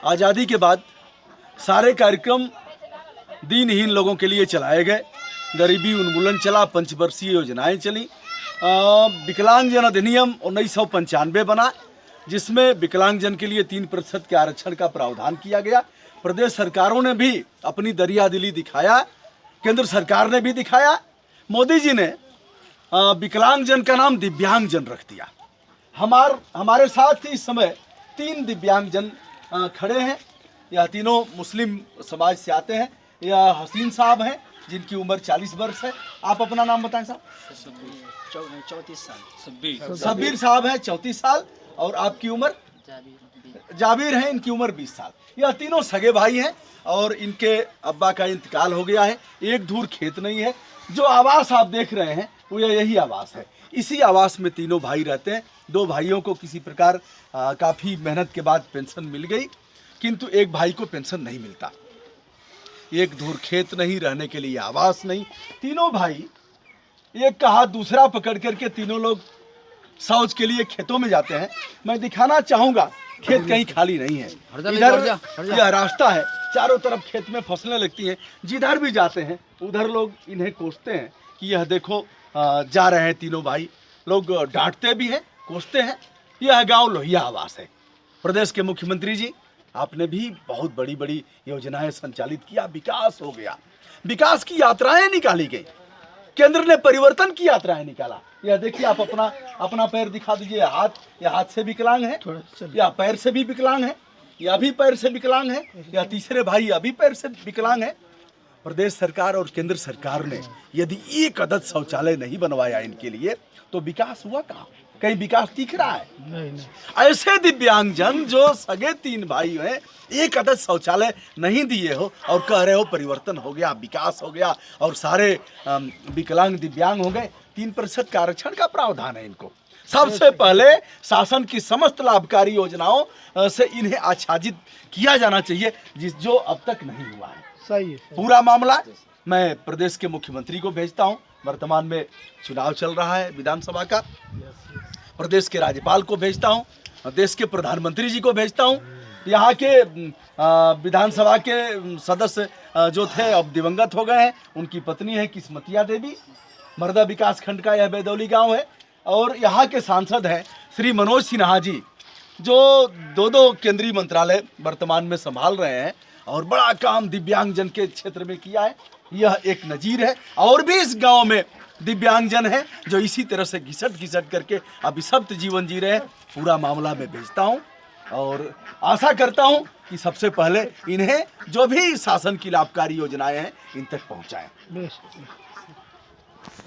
आज़ादी के बाद सारे कार्यक्रम दीनहीन लोगों के लिए चलाए गए। गरीबी उन्मूलन चला, पंचवर्षीय योजनाएं चली। विकलांगजन अधिनियम 1995 बना, जिसमें विकलांगजन के लिए 3% के आरक्षण का प्रावधान किया गया। प्रदेश सरकारों ने भी अपनी दरियादिली दिखाया, केंद्र सरकार ने भी दिखाया। मोदी जी ने विकलांगजन का नाम दिव्यांगजन रख दिया। हमारे साथ इस समय 3 दिव्यांगजन खड़े हैं। यह तीनों मुस्लिम समाज से आते हैं। यह हसीन साहब हैं जिनकी उम्र 40 वर्ष है। आप अपना नाम बताएं साहब। 34 साल। सबीर साहब हैं 34 साल। और आपकी उम्र? जाबिर हैं, इनकी उम्र 20 साल। यह तीनों सगे भाई हैं और इनके अब्बा का इंतकाल हो गया है। एक धूर खेत नहीं है। जो आवास आप देख रहे हैं वो यही आवास है। इसी आवास में तीनों भाई रहते हैं। 2 भाइयों को किसी प्रकार काफ़ी मेहनत के बाद पेंशन मिल गई, किंतु एक भाई को पेंशन नहीं मिलता। एक धूर खेत नहीं, रहने के लिए आवास नहीं। तीनों भाई एक का हाथ दूसरा पकड़ करके तीनों लोग शौच के लिए खेतों में जाते हैं। मैं दिखाना चाहूँगा, खेत कहीं खाली नहीं है। इधर यह रास्ता है, चारों तरफ खेत में फसलें लगती हैं। जिधर भी जाते हैं उधर लोग इन्हें कोसते हैं कि यह देखो जा रहे हैं तीनों भाई। लोग डांटते भी हैं, कोसते हैं। यह गांव लोहिया आवास है। प्रदेश के मुख्यमंत्री जी, आपने भी बहुत बड़ी बड़ी योजनाएं संचालित किया, विकास हो गया, विकास की यात्राएं निकाली गई। केंद्र ने परिवर्तन की यात्राएं निकाला। यह देखिए, आप अपना पैर दिखा दीजिए। यह हाथ से विकलांग है, या पैर से भी विकलांग है, या भी पैर से विकलांग है, या तीसरे भाई अभी पैर से विकलांग है। प्रदेश सरकार और केंद्र सरकार ने यदि एक अदद शौचालय नहीं बनवाया इनके लिए, तो विकास हुआ कहाँ? कहीं विकास दिख रहा है? नहीं। ऐसे दिव्यांगजन जो सगे 3 भाई हैं, एक अदद शौचालय नहीं दिए हो और कह रहे हो परिवर्तन हो गया, विकास हो गया और सारे विकलांग दिव्यांग हो गए। 3% का आरक्षण का प्रावधान है इनको। सबसे पहले शासन की समस्त लाभकारी योजनाओं से इन्हें आच्छादित किया जाना चाहिए, जो अब तक नहीं हुआ है। सही है। पूरा मामला मैं प्रदेश के मुख्यमंत्री को भेजता हूं। वर्तमान में चुनाव चल रहा है विधानसभा का। प्रदेश के राज्यपाल को भेजता हूं, देश के प्रधानमंत्री जी को भेजता हूं। यहाँ के विधानसभा के सदस्य जो थे अब दिवंगत हो गए हैं, उनकी पत्नी है किस्मतिया देवी। मर्दा विकास खंड का यह बैदौली गांव है। और यहाँ के सांसद हैं श्री मनोज सिन्हा जी, जो 2 केंद्रीय मंत्रालय वर्तमान में संभाल रहे हैं और बड़ा काम दिव्यांगजन के क्षेत्र में किया है। यह एक नजीर है। और भी इस गांव में दिव्यांगजन हैं जो इसी तरह से घिसट करके अभिशप्त जीवन जी रहे हैं। पूरा मामला मैं भेजता हूं और आशा करता हूं कि सबसे पहले इन्हें जो भी शासन की लाभकारी योजनाएं हैं इन तक पहुंचाएं।